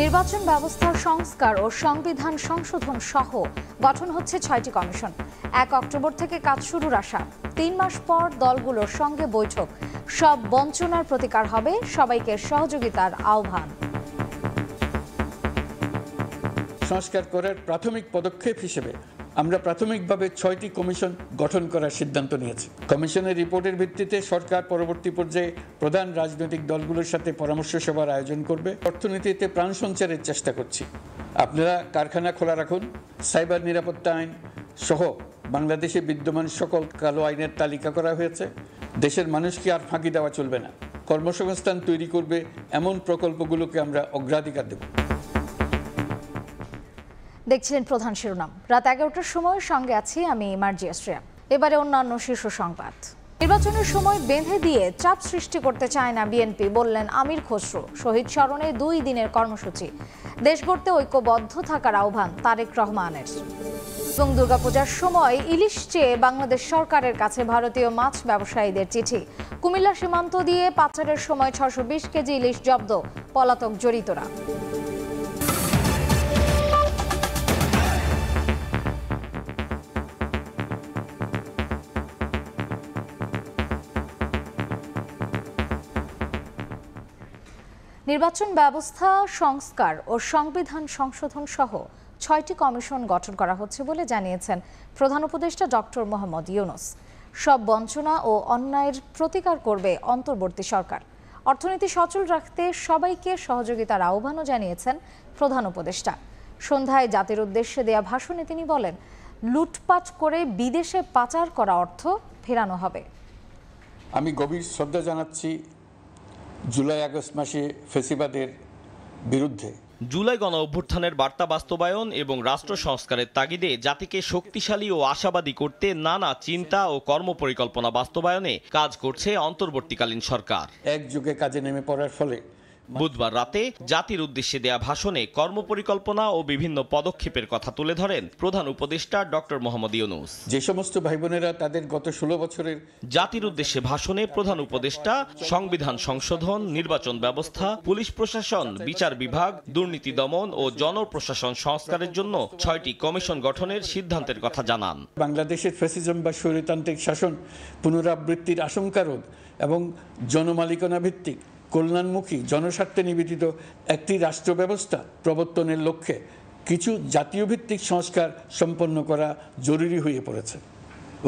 নির্বাচন ব্যবস্থার সংস্কার ও সংবিধান সংশোধন সহ গঠন হচ্ছে ৬টি কমিশন। ১ অক্টোবর থেকে কাজ শুরুর আশা। ৩ মাস পর দলগুলোর সঙ্গে বৈঠক। সব বঞ্চনার প্রতিকার হবে, সবাইকে সহযোগিতার আহ্বান। সংস্কার করার প্রাথমিক পদক্ষেপ হিসেবে আমরা প্রাথমিকভাবে ৬টি কমিশন গঠন করার সিদ্ধান্ত নিয়েছি। কমিশনের রিপোর্টের ভিত্তিতে সরকার পরবর্তী পর্যায়ে প্রধান রাজনৈতিক দলগুলোর সাথে পরামর্শ সভার আয়োজন করবে। অর্থনীতিতে প্রাণ সঞ্চারের চেষ্টা করছি। আপনারা কারখানা খোলা রাখুন, সাইবার নিরাপত্তা আইন সহ বাংলাদেশে বিদ্যমান সকল কালো আইনের তালিকা করা হয়েছে। দেশের মানুষকে আর ফাঁকি দেওয়া চলবে না। কর্মসংস্থান তৈরি করবে এমন প্রকল্পগুলোকে আমরা অগ্রাধিকার দেব। দেখছিলেন প্রধান শিরোনাম। রাত 11টার সময় সঙ্গে আছি আমি মার্জিয়া শ্রেয়া। এবারে অন্যান্য শীর্ষ সংবাদ। নির্বাচনের সময় বেঁধে দিয়ে চাপ সৃষ্টি করতে চায় না বিএনপি, বললেন আমির খসরু। শহীদ স্মরণে 2 দিনের কর্মসূচি। দেশ গড়তে ঐক্যবদ্ধ থাকার আহ্বান তারেক রহমানের। এবং দুর্গাপূজার সময় ইলিশ চেয়ে বাংলাদেশ সরকারের কাছে ভারতীয় মাছ ব্যবসায়ীদের চিঠি। কুমিল্লা সীমান্ত দিয়ে পাচারের সময় 620 কেজি ইলিশ জব্দ, পলাতক জড়িতরা। নির্বাচন ব্যবস্থা সংস্কার ও সংবিধান সংশোধন সহ 6টি কমিশন গঠন করা হচ্ছে বলে জানিয়েছেন প্রধান উপদেষ্টা ডক্টর মোহাম্মদ ইউনূস। সব বঞ্চনা ও অন্যায়ের প্রতিকার করবে অন্তর্বর্তী সরকার। অর্থনীতি সচল রাখতে সবাইকে সহযোগিতার আহ্বানও জানিয়েছেন প্রধান উপদেষ্টা। সন্ধ্যায় জাতির উদ্দেশ্যে দেয়া ভাষণে তিনি বলেন, লুটপাট করে বিদেশে পাচার করা অর্থ ফেরানো হবে। আমি গভীর শ্রদ্ধা জানাচ্ছি জুলাই আগস্ট মাসে ফ্যাসিবাদের বিরুদ্ধে জুলাই গণ অভ্যুত্থানের বার্তা বাস্তবায়ন এবং রাষ্ট্র সংস্কারের তাগিদে জাতিকে শক্তিশালী ও আশাবাদী করতে নানা চিন্তা ও কর্মপরিকল্পনা বাস্তবায়নে কাজ করছে অন্তর্বর্তীকালীন সরকার। একযোগে কাজে নেমে পড়ার ফলে বুধবার রাতে জাতির উদ্দেশ্যে দেয়া ভাষণে কর্মপরিকল্পনা ও বিভিন্ন পদক্ষেপের কথা তুলে ধরেন প্রধান উপদেষ্টা ডক্টর মোহাম্মদ ইউনূস। যে সমস্ত ভাই বোনেরা তাদের গত 16 বছরের জাতির উদ্দেশ্যে ভাষণে প্রধান উপদেষ্টা সংবিধান সংশোধন, নির্বাচন ব্যবস্থা, পুলিশ প্রশাসন, বিচার বিভাগ, দুর্নীতি দমন ও জনপ্রশাসন সংস্কারের জন্য 6টি কমিশন গঠনের সিদ্ধান্তের কথা জানান। বাংলাদেশের ফ্যাসিজম বা স্বৈরতান্ত্রিক শাসন পুনরাবৃত্তির আশঙ্কা রোধ এবং জনমালিকানা ভিত্তিক কল্যাণমুখী জনস্বার্থে নিবেদিত একটি রাষ্ট্র ব্যবস্থা প্রবর্তনের লক্ষ্যে কিছু জাতীয় ভিত্তিক সংস্কার সম্পন্ন করা জরুরি হয়ে পড়েছে।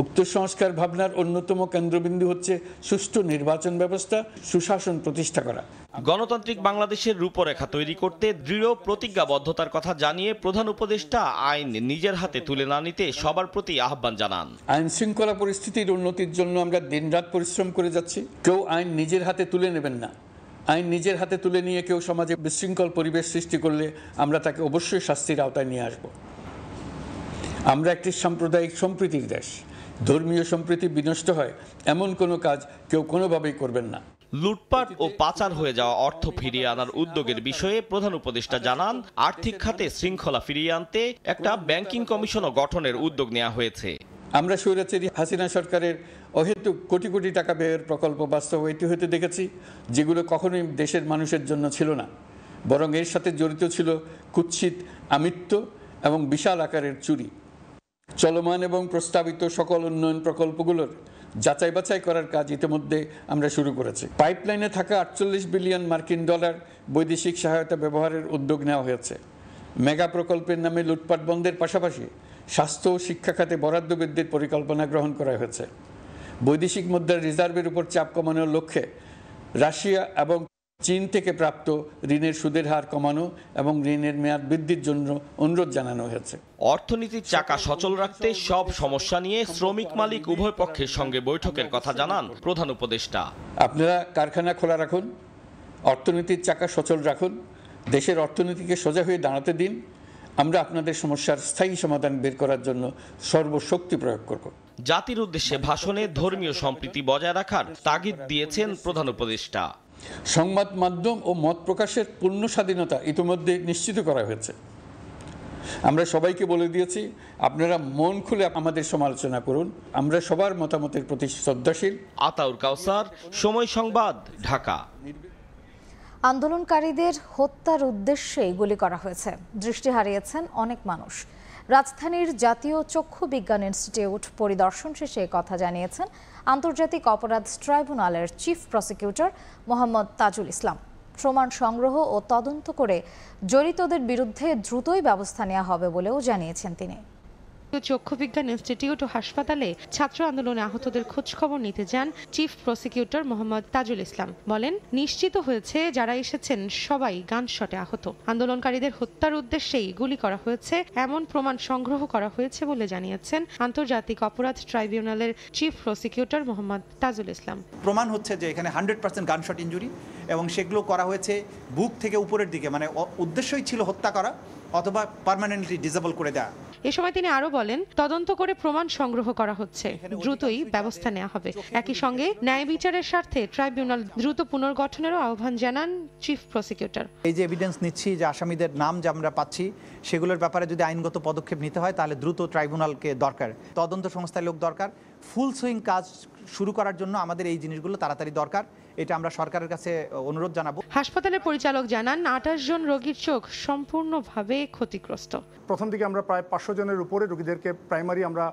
উক্ত সংস্কার ভাবনার অন্যতম কেন্দ্রবিন্দু হচ্ছে সুষ্ঠু নির্বাচন ব্যবস্থা, সুশাসন প্রতিষ্ঠা করা। গণতান্ত্রিক বাংলাদেশের রূপরেখা তৈরি করতে দৃঢ় প্রতিজ্ঞাবদ্ধতার কথা জানিয়ে প্রধান উপদেষ্টা আইন নিজের হাতে তুলে না নিতে সবার প্রতি আহ্বান জানান। আইন শৃঙ্খলা পরিস্থিতির উন্নতির জন্য আমরা দিনরাত পরিশ্রম করে যাচ্ছি। কেউ আইন নিজের হাতে তুলে নেবেন না। আইন নিজের হাতে তুলে নিয়ে কেউ সমাজে বিশৃঙ্খল পরিবেশ সৃষ্টি করলে আমরা তাকে অবশ্যই শাস্তির আওতায় নিয়ে আসব। আমরা একটি সাম্প্রদায়িক সম্প্রীতির দেশ। ধর্মীয় সম্প্রীতি বিনষ্ট হয় এমন কোনো কাজ কেউ কোনোভাবেই করবেন না। লুটপাট ও পাচার হয়ে যাওয়া অর্থ ফিরিয়ে আনার উদ্যোগের বিষয়ে প্রধান উপদেষ্টা জানান, আর্থিক খাতে শৃঙ্খলা ফিরিয়ে আনতে একটা ব্যাংকিং কমিশনও গঠনের উদ্যোগ নেওয়া হয়েছে। আমরা স্বৈরাচারী হাসিনা সরকারের অহেতুক কোটি কোটি টাকা ব্যয়ের প্রকল্প বাস্তবায়িত হতে দেখেছি, যেগুলো কখনোই দেশের মানুষের জন্য ছিল না, বরং এর সাথে জড়িত ছিল কুৎসিত আমিত্ব এবং বিশাল আকারের চুরি। চলমান এবং প্রস্তাবিত সকল উন্নয়ন প্রকল্পগুলোর যাচাই বাছাই করার কাজ ইতিমধ্যে আমরা শুরু করেছি। পাইপলাইনে থাকা 48 বিলিয়ন মার্কিন ডলার বৈদেশিক সহায়তা ব্যবহারের উদ্যোগ নেওয়া হয়েছে। মেগা প্রকল্পের নামে লুটপাট বন্ধের পাশাপাশি স্বাস্থ্য ও শিক্ষা খাতে বরাদ্দ বৃদ্ধির পরিকল্পনা গ্রহণ করা হয়েছে। বৈদেশিক মুদ্রার রিজার্ভের উপর চাপ কমানোর লক্ষ্যে রাশিয়া এবং চীন থেকে প্রাপ্ত ঋণের সুদের হার কমানো এবং ঋণের মেয়াদ বৃদ্ধির জন্য অনুরোধ জানানো হয়েছে। অর্থনীতির চাকা সচল রাখতে সব সমস্যা নিয়ে শ্রমিক মালিক উভয় পক্ষের সঙ্গে বৈঠকের কথা জানান প্রধান উপদেষ্টা। আপনারা কারখানা খোলা রাখুন, অর্থনীতির চাকা সচল রাখুন, দেশের অর্থনীতিকে সোজা হয়ে দাঁড়াতে দিন। আমরা আপনাদের সমস্যার স্থায়ী সমাধান বের করার জন্য সর্বশক্তি প্রয়োগ করব। জাতির উদ্দেশ্যে ভাষণে ধর্মীয় সম্প্রীতি বজায় রাখার তাগিদ দিয়েছেন প্রধান উপদেষ্টা। সংবাদ মাধ্যম ও মত প্রকাশের পূর্ণ স্বাধীনতা ইতিমধ্যে নিশ্চিত করা হয়েছে। আমরা সবাইকে বলে দিয়েছি, আপনারা মন খুলে আমাদের সমালোচনা করুন। আমরা সবার মতামতের প্রতি শ্রদ্ধাশীল। আতাউর কাউসার, সময় সংবাদ, ঢাকা। আন্দোলনকারীদের হত্যার উদ্দেশ্যেই গুলি করা হয়েছে। দৃষ্টি হারিয়েছেন অনেক মানুষ। রাজধানীর জাতীয় চক্ষু বিজ্ঞান ইনস্টিটিউট পরিদর্শন শেষে কথা জানিয়েছেন আন্তর্জাতিক অপরাধ ট্রাইব্যুনালের চিফ প্রসিকিউটর মোহাম্মদ তাজুল ইসলাম। প্রমাণ সংগ্রহ ও তদন্ত করে জড়িতদের বিরুদ্ধে দ্রুতই ব্যবস্থা নেওয়া হবে বলেও জানিয়েছেন তিনি। চক্ষু বিজ্ঞান ইনস্টিটিউট ও হাসপাতালে ছাত্র আন্দোলনে আহতদের খোঁজ খবর নিতে যান চিফ প্রসিকিউটর মোহাম্মদ তাজুল ইসলাম। বলেন, নিশ্চিত হয়েছে যারা এসেছেন সবাই গানশটে আহত। আন্দোলনকারীদের হত্যার উদ্দেশ্যেই গুলি করা হয়েছে এমন প্রমাণ সংগ্রহ করা হয়েছে বলে জানিয়েছেন আন্তর্জাতিক অপরাধ ট্রাইব্যুনালের চিফ প্রসিকিউটর মোহাম্মদ তাজুল ইসলাম। প্রমাণ হচ্ছে যে এখানে 100% গানশট ইনজুরি এবং সেগুলো করা হয়েছে বুক থেকে উপরের দিকে, মানে উদ্দেশ্যই ছিল হত্যা করা অথবা পার্মানেন্টলি ডিসেবল করে দেওয়া। এ সময় তিনি আরো বলেন, তদন্ত করে প্রমাণ সংগ্রহ করা হচ্ছে, দ্রুতই ব্যবস্থা নেওয়া হবে। একই সঙ্গে ন্যায় বিচারের স্বার্থে ট্রাইব্যুনাল দ্রুত পুনর্গঠনেরও আহ্বান জানান চিফ প্রসিকিউটর। এই যে এভিডেন্স নিচ্ছি, যে আসামিদের নাম যে আমরা পাচ্ছি, সেগুলোর ব্যাপারে যদি আইনগত পদক্ষেপ নিতে হয় তাহলে দ্রুত ট্রাইব্যুনালকে দরকার, তদন্ত সংস্থার লোক দরকার। ফুল সুইং কাজ শুরু করার জন্য আমাদের এই জিনিসগুলো তাড়াতাড়ি দরকার, এটা আমরা সরকারের কাছে অনুরোধ জানাবো। হাসপাতালের পরিচালক জানান, 28 জন রোগীর চোখ সম্পূর্ণভাবে ক্ষতিগ্রস্ত। প্রথম দিকে আমরা প্রায় 500 জনের উপরে রোগীদেরকে প্রাইমারি আমরা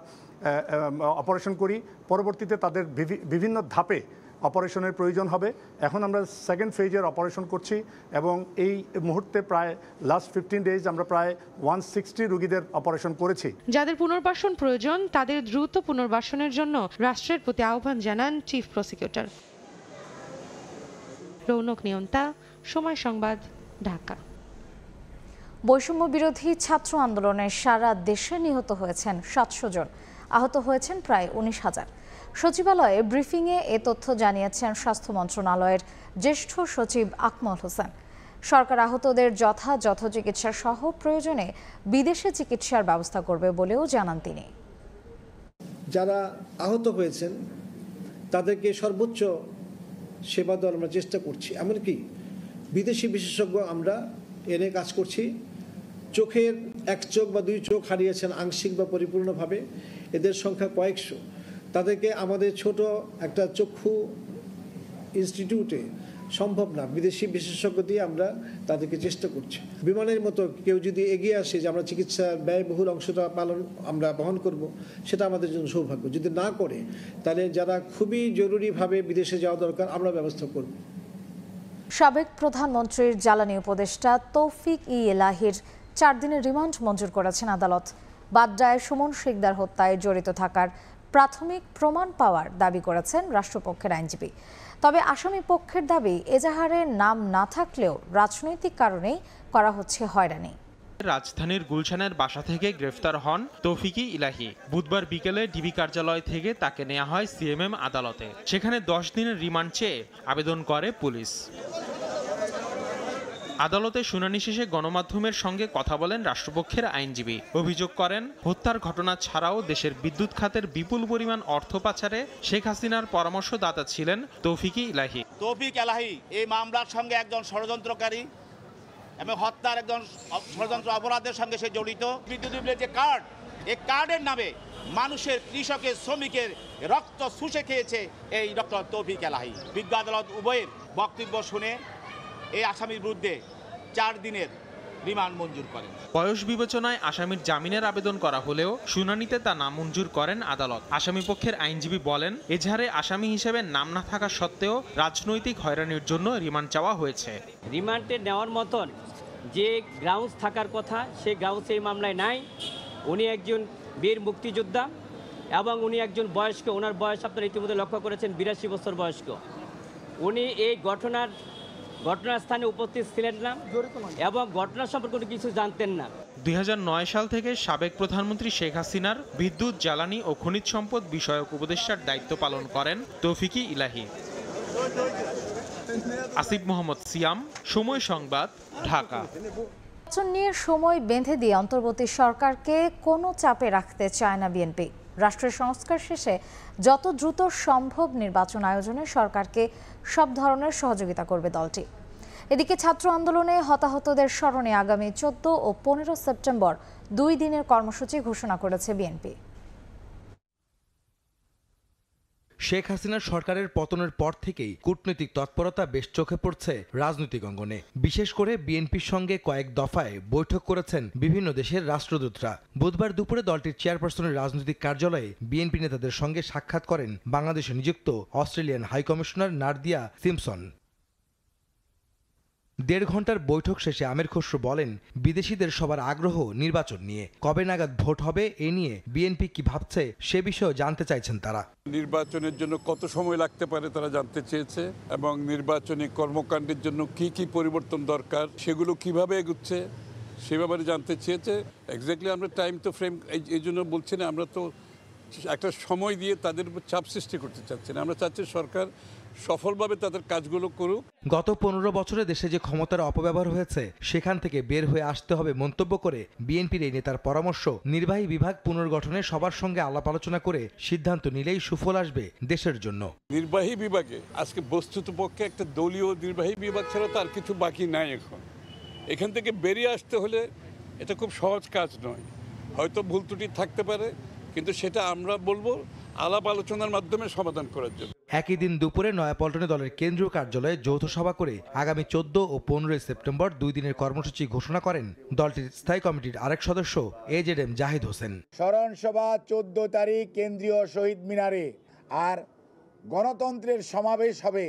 অপারেশন করি। পরবর্তীতে তাদের বিভিন্ন ধাপে অপারেশনের প্রয়োজন হবে। এখন আমরা সেকেন্ড ফেজের অপারেশন করছি এবং এই মুহূর্তে প্রায় লাস্ট 15 ডেজ আমরা প্রায় 160 রোগীদের অপারেশন করেছি। যাদের পুনর্বাসন প্রয়োজন তাদের দ্রুত পুনর্বাসনের জন্য রাষ্ট্রের প্রতি আহ্বান জানান চিফ প্রসিকিউটর। রৌনক নিয়ন্তা, সময় সংবাদ, ঢাকা। বৈষম্য বিরোধী ছাত্র আন্দোলনে সারা দেশে নিহত হয়েছেন 700 জন, আহত হয়েছেন প্রায় 19,000। সচিবালয়ে ব্রিফিংয়ে এ তথ্য জানিয়েছেন স্বাস্থ্য মন্ত্রণালয়ের জ্যেষ্ঠ সচিব আকমল হোসেন। সরকার আহতদের যথাযথ চিকিৎসা সহ প্রয়োজনে বিদেশে চিকিৎসার ব্যবস্থা করবে বলেও জানান তিনি। যারা আহত হয়েছেন তাদেরকে সর্বোচ্চ সেবা দেওয়ার আমরা চেষ্টা করছি। এমনকি বিদেশি বিশেষজ্ঞ আমরা এনে কাজ করছি। চোখের এক চোখ বা দুই চোখ হারিয়েছেন আংশিক বা পরিপূর্ণভাবে, এদের সংখ্যা কয়েকশো। তাদেরকে আমাদের ছোট একটা চক্ষু ইনস্টিটিউটে সম্ভব না, বিদেশি বিশেষজ্ঞ দিয়ে আমরা তাদেরকে চেষ্টা করছি। বিমানের মতো কেউ যদি এগিয়ে আসে যে আমরা চিকিৎসার ব্যয়বহুল অংশটা আমরা বহন করব, সেটা আমাদের জন্য সৌভাগ্য। যদি না করে তাহলে যারা খুবই জরুরিভাবে বিদেশে যাওয়া দরকার আমরা ব্যবস্থা করব। সাবেক প্রধানমন্ত্রীর জ্বালানি উপদেষ্টা তৌফিক এলাহির 4 দিনের রিমান্ড মঞ্জুর করেছেন আদালত। বাড্ডায় সুমন শিকদার হত্যায় জড়িত থাকার প্রাথমিক প্রমাণ পাওয়ার দাবি করেছেন রাষ্ট্রপক্ষের আইনজীবী। তবে আসামি পক্ষের দাবি, এজাহারে নাম না থাকলেও রাজনৈতিক কারণেই করা হচ্ছে হয়রানি। রাজধানীর গুলশানের বাসা থেকে গ্রেফতার হন তৌফিক ইলাহি। বুধবার বিকেলে ডিবি কার্যালয় থেকে তাকে নেওয়া হয় সিএমএম আদালতে। সেখানে 10 দিনের রিমান্ড চেয়ে আবেদন করে পুলিশ। আদালতে শুনানি শেষে গণমাধ্যমের সঙ্গে কথা বলেন রাষ্ট্রপক্ষের আইনজীবী। অভিযোগ করেন, হত্যার ঘটনা ছাড়াও দেশের বিদ্যুৎ খাতের বিপুল পরিমাণ অর্থ পাচারে শেখ হাসিনার পরামর্শদাতা ছিলেন তৌফিক ইলাহি। তৌফিক ইলাহি এই মামলার সঙ্গে একজন ষড়যন্ত্রকারী এবং হত্যার একজন ষড়যন্ত্র অপরাধের সঙ্গে সে জড়িত। বিদ্যুৎ বিলের যে কার্ড, এই কার্ডের নামে মানুষের, কৃষকের, শ্রমিকের রক্ত শুষে খেয়েছে এই ডক্টর তৌফিক ইলাহি। বিজ্ঞ আদালত উভয়ের বক্তব্য শুনে এই আসামির বিরুদ্ধে 4 দিনের রিমান্ড মঞ্জুর করেন। বয়স বিবেচনায় আসামির জামিনের আবেদন করা হলেও শুনানিতে তা নামঞ্জুর করেন আদালত। আসামি পক্ষের আইনজীবী বলেন, এজাহারে আসামি হিসেবে নাম না থাকা সত্ত্বেও রাজনৈতিক হয়রানির জন্য রিমান্ড চাওয়া হয়েছে। রিমান্ডে নেওয়ার মতন যে গ্রাউন্ডস থাকার কথা সেই গ্রাউন্ডস এই মামলায় নাই। উনি একজন বীর মুক্তিযোদ্ধা এবং উনি একজন বয়স্ক, ওনার বয়স আপনারা ইতিমধ্যে লক্ষ্য করেছেন 82 বছর বয়স্ক। উনি এই ঘটনাস্থানে উপস্থিত ছিলেন না এবং ঘটনা সম্পর্কে কিছু জানতেন না। 2009 সাল থেকে সাবেক প্রধানমন্ত্রী শেখ হাসিনার বিদ্যুৎ, জ্বালানি ও খনিজ সম্পদ বিষয়ক উপদেষ্টার দায়িত্ব পালন করেন তৌফিক ইলাহি। আসিফ মোহাম্মদ সিয়াম, সময় সংবাদ, ঢাকা। নির্বাচন নিয়ে সময় বেঁধে দিয়ে অন্তর্বর্তী সরকারকে কোনো চাপে রাখতে চায় না বিএনপি। রাষ্ট্রের সংস্কার শেষে যত দ্রুত সম্ভব নির্বাচন আয়োজনে সরকারকে সব ধরনের সহযোগিতা করবে দলটি। এদিকে ছাত্র আন্দোলনে হতাহতদের স্মরণে আগামী 14 ও 15 সেপ্টেম্বর 2 দিনের কর্মসূচি ঘোষণা করেছে বিএনপি। শেখ হাসিনার সরকারের পতনের পর থেকেই কূটনৈতিক তৎপরতা বেশ চোখে পড়ছে রাজনৈতিক অঙ্গনে। বিশেষ করে বিএনপির সঙ্গে কয়েক দফায় বৈঠক করেছেন বিভিন্ন দেশের রাষ্ট্রদূতরা। বুধবার দুপুরে দলটির চেয়ারপারসনের রাজনৈতিক কার্যালয়ে বিএনপি নেতাদের সঙ্গে সাক্ষাৎ করেন বাংলাদেশে নিযুক্ত অস্ট্রেলিয়ান হাইকমিশনার নাদিয়া সিম্পসন। 1.5 ঘন্টার বৈঠক শেষে আমির খসরু বলেন, বিদেশিদের সবার আগ্রহ নির্বাচন নিয়ে, কবে নাগাদ ভোট হবে এ নিয়ে বিএনপি কি ভাবছে সে বিষয়ে জানতে চাইছেন তারা। নির্বাচনের জন্য কত সময় লাগতে পারে তারা জানতে চেয়েছে এবং নির্বাচনী কর্মকাণ্ডের জন্য কি কি পরিবর্তন দরকার সেগুলো কিভাবে এগুচ্ছে সে ব্যাপারে জানতে চেয়েছে। এক্স্যাক্টলি আমরা টাইম তো ফ্রেম এই জন্য বলছি না, আমরা তো একটা সময় দিয়ে তাদের উপর চাপ সৃষ্টি করতে চাচ্ছি না। আমরা চাচ্ছি সরকার সফলভাবে তাদের কাজগুলো করুক। গত 15 বছরে দেশে যে ক্ষমতার অপব্যবহার হয়েছে সেখান থেকে বের হয়ে আসতে হবে মন্তব্য করে বিএনপির এই নেতার পরামর্শ, নির্বাহী বিভাগ পুনর্গঠনে সবার সঙ্গে আলাপ আলোচনা করে সিদ্ধান্ত নিলেই সুফল আসবে দেশের জন্য। নির্বাহী বিভাগে আজকে বস্তুতপক্ষে একটা দলীয় নির্বাহী বিভাগ ছাড়া তার কিছু বাকি নাই। এখান থেকে বেরিয়ে আসতে হলে এটা খুব সহজ কাজ নয়, হয়তো ভুল ত্রুটি থাকতে পারে, কিন্তু সেটা আমরা বলবো আলাপ আলোচনার মাধ্যমে সমাধান করার জন্য। একই দিন দুপুরে নয়াপল্টনে দলের কেন্দ্রীয় কার্যালয়ে যৌথ সভা করে আগামী 14 ও 15 সেপ্টেম্বর 2 দিনের কর্মসূচি ঘোষণা করেন দলটির স্থায়ী কমিটির আরেক সদস্য এজেডএম জাহিদ হোসেন। স্মরণ সভা 14 তারিখ কেন্দ্রীয় শহীদ মিনারে, আর গণতন্ত্রের সমাবেশ হবে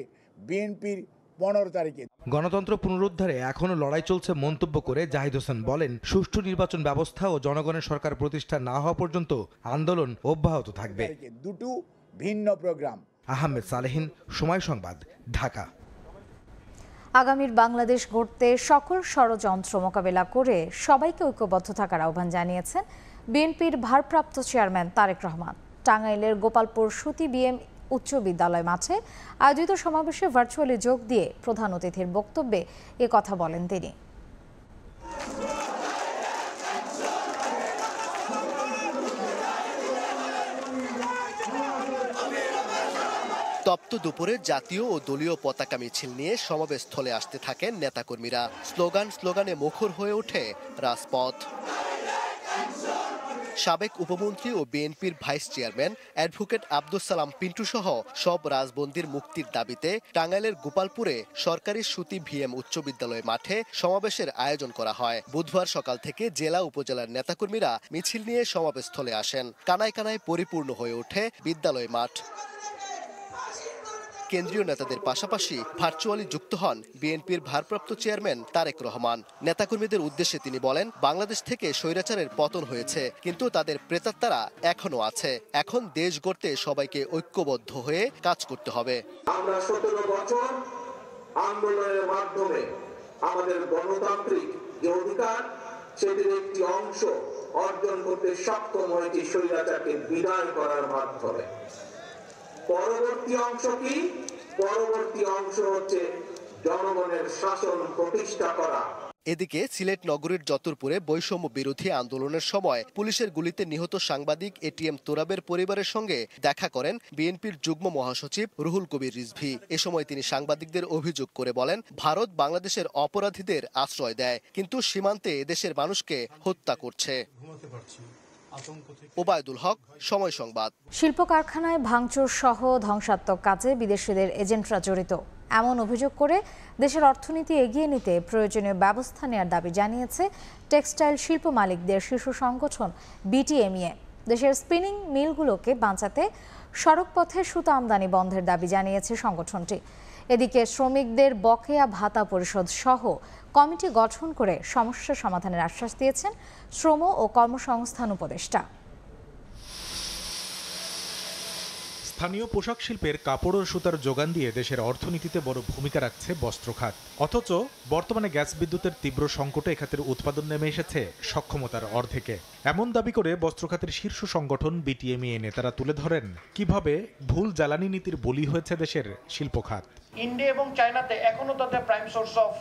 বিএনপির 15 তারিখে। গণতন্ত্র পুনরুদ্ধারে এখনো লড়াই চলছে মন্তব্য করে জাহিদ হোসেন বলেন, সুষ্ঠু নির্বাচন ব্যবস্থা ও জনগণের সরকার প্রতিষ্ঠা না হওয়া পর্যন্ত আন্দোলন অব্যাহত থাকবে। দুটো ভিন্ন প্রোগ্রাম। আহমেদ সালেহিন, সময় সংবাদ, ঢাকা। আগামীর বাংলাদেশ গড়তে সকল ষড়যন্ত্র মোকাবেলা করে সবাইকে ঐক্যবদ্ধ থাকার আহ্বান জানিয়েছেন বিএনপির ভারপ্রাপ্ত চেয়ারম্যান তারেক রহমান। টাঙ্গাইলের গোপালপুর সুতি বিএম উচ্চ বিদ্যালয় মাঠে আয়োজিত সমাবেশে ভার্চুয়ালি যোগ দিয়ে প্রধান অতিথির বক্তব্যে এ কথা বলেন তিনি। তপ্ত দুপুরে জাতীয় ও দলীয় পতাকা মিছিল নিয়ে সমাবেশস্থলে আসতে থাকেন নেতাকর্মীরা। স্লোগানে মুখর হয়ে ওঠে রাজপথ। সাবেক উপমন্ত্রী ও বিএনপির vice chairman advocate Abdus Salam Pintu সহ সব রাজবন্দীর মুক্তির দাবিতে টাঙ্গাইলের গোপালপুরে সরকারি সুতি ভিএম উচ্চ বিদ্যালয় মাঠে সমাবেশের আয়োজন করা হয়। বুধবার সকাল থেকে জেলা উপজেলার নেতাকর্মীরা মিছিল নিয়ে সমাবেশস্থলে আসেন। কানায় কানায় পরিপূর্ণ হয়ে ওঠে বিদ্যালয় মাঠ। কেন্দ্রীয় নেতাদের পাশাপাশি ভার্চুয়ালি যুক্ত হন বিএনপির ভারপ্রাপ্ত চেয়ারম্যান তারেক রহমান। নেতাকর্মীদের উদ্দেশ্যে তিনি বলেন, বাংলাদেশ থেকে স্বৈরাচারের পতন হয়েছে, কিন্তু তাদের প্রেতাত্মারা এখনো আছে। এখন দেশ গড়তে সবাইকে ঐক্যবদ্ধ হয়ে কাজ করতে হবে। আমরা 17 বছর আন্দোলনের মাধ্যমে আমাদের গণতান্ত্রিক যে অধিকার সেটির একটি অংশ অর্জন করতে সক্ষম হয়েছে স্বৈরাচারকে বিদায় করার মাধ্যমে। পরবর্তী অংশ কি? পরবর্তী অংশ হচ্ছে জনগণের শাসন প্রতিষ্ঠা করা। এদিকে সিলেট নগরীর যতুরপুরে বৈষম্য বিরোধী আন্দোলনের সময় পুলিশের গুলিতে নিহত সাংবাদিক এটিএম তোরাবের পরিবারের সঙ্গে দেখা করেন বিএনপির যুগ্ম মহাসচিব রুহুল কবির রিজভী। এ সময় তিনি সাংবাদিকদের অভিযোগ করে বলেন, ভারত বাংলাদেশের অপরাধীদের আশ্রয় দেয়, কিন্তু সীমান্তে এদেশের মানুষকে হত্যা করছে। ওবায়দুল হক, সময় সংবাদ। শিল্প কারখানায় ভাঙচুর সহ ধ্বংসাত্মক কাজে বিদেশিদের এজেন্টরা জড়িত এমন অভিযোগ করে দেশের অর্থনীতি এগিয়ে নিতে প্রয়োজনীয় ব্যবস্থা নেওয়ার দাবি জানিয়েছে টেক্সটাইল শিল্প মালিকদের শীর্ষ সংগঠন বিটিএমইএ। দেশের স্পিনিং মিলগুলোকে বাঁচাতে সড়কপথে সুতা আমদানি বন্ধের দাবি জানিয়েছে সংগঠনটি। এদিকে শ্রমিকদের বকেয়া ভাতা পরিশোধ সহ কমিটি গঠন করে সমস্যা সমাধানের আশ্বাস দিয়েছেন শ্রম ও কর্মসংস্থান উপদেষ্টা। স্থানীয় পোশাক শিল্পের কাপড় ও সুতার যোগান দিয়ে দেশের অর্থনীতিতে বড় ভূমিকা রাখছে বস্ত্র খাত। অথচ বর্তমানে গ্যাস বিদ্যুতের তীব্র সংকটে এ খাতের উৎপাদন নেমে এসেছে সক্ষমতার অর্ধেকে। এমন দাবি করে বস্ত্র খাতের শীর্ষ সংগঠন বিটিএমইএ নেতারা তুলে ধরেন কিভাবে ভুল জ্বালানি নীতির বলি হয়েছে দেশের শিল্প খাত। ইন্ডিয়া এবং চায়নাতে এখনো তাদের prime source of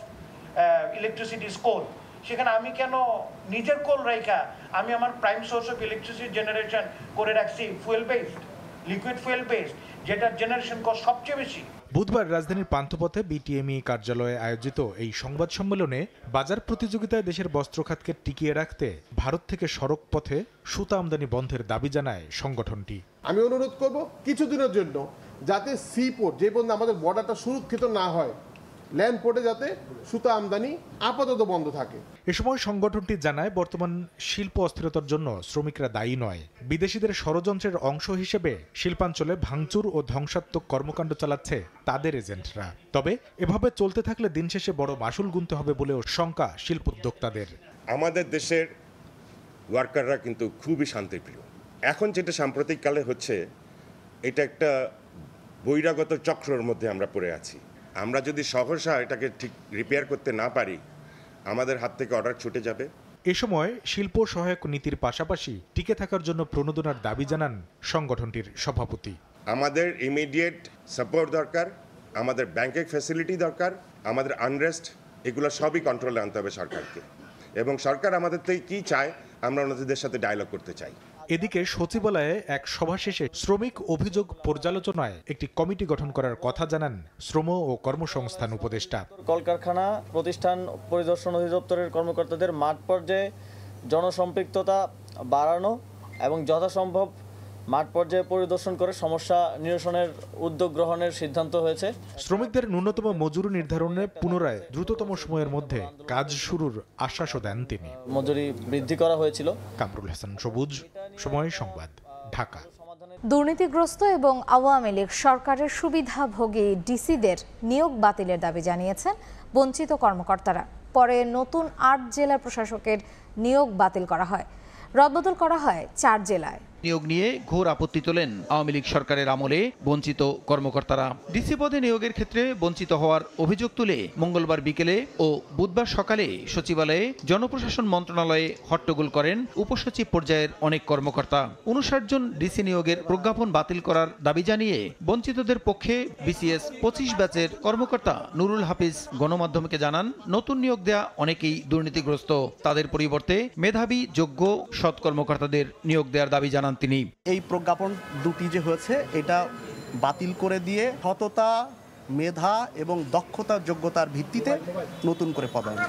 electricity is coal. সেখানে আমি কেন নিজের কোল রেখা আমি আমার prime source of electricity generation করে রাখছি fuel based, liquid fuel based, যেটার জেনারেশন কস্ট সবচেয়ে বেশি। বুধবার রাজধানীর পান্থপথে বিটিএমই কার্যালয়ে আয়োজিত এই সংবাদ সম্মেলনে বাজার প্রতিযোগিতায় দেশের বস্ত্র খাতকে টিকিয়ে রাখতে ভারত থেকে সড়ক পথে সুতা আমদানি বন্ধের দাবি জানায় সংগঠনটি। আমি অনুরোধ করব কিছুদিনের জন্য যাতে সি পোর্ট যে পর্যন্ত আমাদের বর্ডারটা সুরক্ষিত না হয়, ল্যান্ড পোর্টে যাতে সুতা আমদানি আপাতত বন্ধ থাকে। এ সময় সংগঠনটি জানায় বর্তমান শিল্প অস্থিরতার জন্য শ্রমিকরা দায়ী নয়, বিদেশিদের ষড়যন্ত্রের অংশ হিসেবে শিল্পাঞ্চলে ভাঙচুর ও ধ্বংসাত্মক কর্মকাণ্ড চালাচ্ছে তাদের এজেন্টরা। তবে এভাবে চলতে থাকলে দিন শেষে বড় মাসুল গুনতে হবে বলেও শঙ্কা শিল্পোদ্যোক্তাদের। আমাদের দেশের ওয়ার্কাররা কিন্তু খুবই শান্তিপ্রিয়। এখন যেটা সাম্প্রতিককালে হচ্ছে, এটা একটা বহিরাগত চক্রের মধ্যে আমরা পড়ে আছি। আমরা যদি সহসা এটাকে ঠিক রিপেয়ার করতে না পারি, আমাদের হাত থেকে অর্ডার ছুটে যাবে। এ সময় শিল্প সহায়ক নীতির পাশাপাশি টিকে থাকার জন্য প্রণোদনার দাবি জানান সংগঠনটির সভাপতি। আমাদের ইমিডিয়েট সাপোর্ট দরকার, আমাদের ব্যাংকিং ফ্যাসিলিটি দরকার, আমাদের আনরেস্ট, এগুলো সবই কন্ট্রোলে আনতে হবে সরকারকে। এবং সরকার আমাদের থেকে কী চায়, আমরা ওনাদের সাথে ডায়লগ করতে চাই। এদিকে সচিবালয়ে এক সভা শেষে শ্রমিক অভিযোগ পর্যালোচনায় একটি কমিটি গঠন করার কথা জানান শ্রম ও কর্মসংস্থান উপদেষ্টা। কলকারখানা প্রতিষ্ঠান পরিদর্শন অধিদপ্তরের কর্মকর্তাদের মাঠ পর্যায়ে জনসম্পৃক্ততা বাড়ানো এবং যথাসম্ভব মাঠ পর্যায়ে পরিদর্শন করে সমস্যা নিরসনের উদ্যোগ গ্রহণের সিদ্ধান্ত হয়েছে। শ্রমিকদের ন্যূনতম মজুরি নির্ধারণে পুনরায় দ্রুততম সময়ের মধ্যে কাজ শুরুর আশ্বাসও দেন তিনি। মজুরি বৃদ্ধি করা হয়েছিল। কামরুল হাসান সবুজ, সময় সংবাদ, ঢাকা। দুর্নীতিগ্রস্ত এবং আওয়ামী লীগ সরকারের সুবিধাভোগী ডিসিদের নিয়োগ বাতিলের দাবি জানিয়েছেন বঞ্চিত কর্মকর্তারা। পরে নতুন 8 জেলার প্রশাসকের নিয়োগ বাতিল করা হয়, রদবদল করা হয় 4 জেলায়। নিয়োগ নিয়ে ঘোর আপত্তি তোলেন আওয়ামী লীগ সরকারের আমলে বঞ্চিত কর্মকর্তারা। ডিসি পদে নিয়োগের ক্ষেত্রে বঞ্চিত হওয়ার অভিযোগ তুলে মঙ্গলবার বিকেলে ও বুধবার সকালে সচিবালয়ে জনপ্রশাসন মন্ত্রণালয়ে হট্টগোল করেন উপসচিব পর্যায়ের অনেক কর্মকর্তা। 59 জন ডিসি নিয়োগের প্রজ্ঞাপন বাতিল করার দাবি জানিয়ে বঞ্চিতদের পক্ষে বিসিএস 25 ব্যাচের কর্মকর্তা নুরুল হাফিজ গণমাধ্যমকে জানান, নতুন নিয়োগ দেয়া অনেকেই দুর্নীতিগ্রস্ত, তাদের পরিবর্তে মেধাবী যোগ্য সৎ কর্মকর্তাদের নিয়োগ দেওয়ার দাবি জানান তিনি। এই প্রজ্ঞাপন দুটি যে হয়েছে, এটা বাতিল করে দিয়ে সততা, মেধা এবং দক্ষতার যোগ্যতার ভিত্তিতে নতুন করে পদায়ন।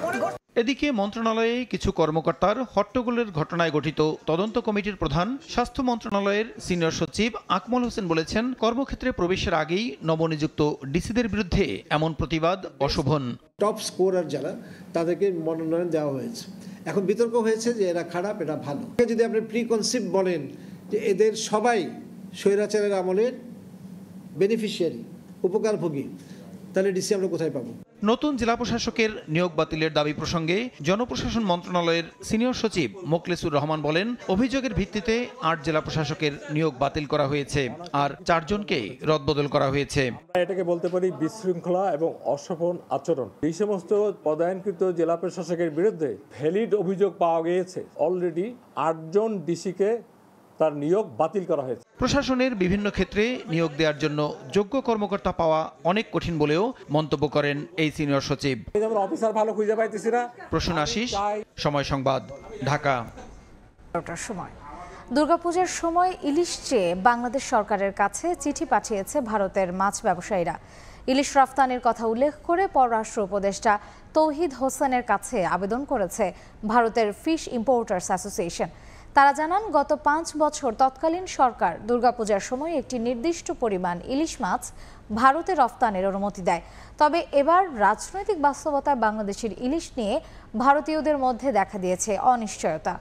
এদিকে মন্ত্রণালয়ে কিছু কর্মকর্তার হট্টগোলের ঘটনায় গঠিত তদন্ত কমিটির প্রধান স্বাস্থ্য মন্ত্রণালয়ের সিনিয়র সচিব আকমল হোসেন বলেছেন, কর্মক্ষেত্রে প্রবেশের আগেই নবনিযুক্ত ডিসিদের বিরুদ্ধে এমন প্রতিবাদ অশোভন। টপ স্কোরার যারা, তাদেরকে মনোনয়ন দেওয়া হয়েছে। এখন বিতর্ক হয়েছে যে এরা খারাপ, এরা ভালো। যদি আপনি প্রিকনসিভ বলেন যে এদের সবাই স্বৈরাচারের আমলের বেনিফিশিয়ারি, উপকারভোগী, তাহলে ডিসি আমরা কোথায় পাবো? নতুন জেলা প্রশাসকের নিয়োগ বাতিলের দাবি প্রসঙ্গে জনপ্রশাসন মন্ত্রণালয়ের সিনিয়র সচিব মোখলেসুর রহমান বলেন, অভিযোগের ভিত্তিতে 8 জেলা প্রশাসকের নিয়োগ বাতিল করা হয়েছে আর 4 জনকে রদবদল করা হয়েছে। এটাকে বলতে পারি বিশৃঙ্খলা এবং অশোভন আচরণ। এই সমস্ত পদায়নকৃত জেলা প্রশাসকের বিরুদ্ধে ভ্যালিড অভিযোগ পাওয়া গিয়েছে। অলরেডি 8 জন ডিসিকে তার নিয়োগ বাতিল করা হয়েছে। প্রশাসনের বিভিন্ন ক্ষেত্রে নিয়োগ দেওয়ার জন্য যোগ্য কর্মকর্তা পাওয়া অনেক কঠিন বলেও মন্তব্য করেন এই সিনিয়র সচিব। অফিসার ভালো খুঁজে পাইতেছি না। প্রসূন আশিস, সময় সংবাদ, ঢাকা। সময় দুর্গাপূজার সময় ইলিশ চেয়ে বাংলাদেশ সরকারের কাছে চিঠি পাঠিয়েছে ভারতের মাছ ব্যবসায়ীরা। ইলিশ রফতানির কথা উল্লেখ করে পররাষ্ট্র উপদেষ্টা তৌহিদ হোসেনের কাছে আবেদন করেছে ভারতের ফিশ ইম্পোর্টার্স অ্যাসোসিয়েশন। তারা জানান, গত 5 বছর তৎকালীন সরকার দুর্গাপূজার সময় একটি নির্দিষ্ট পরিমাণ ইলিশ মাছ ভারতে রফতানির অনুমতি দেয়। তবে এবার রাজনৈতিক বাস্তবতায় বাংলাদেশের ইলিশ নিয়ে ভারতীয়দের মধ্যে দেখা দিয়েছে অনিশ্চয়তা।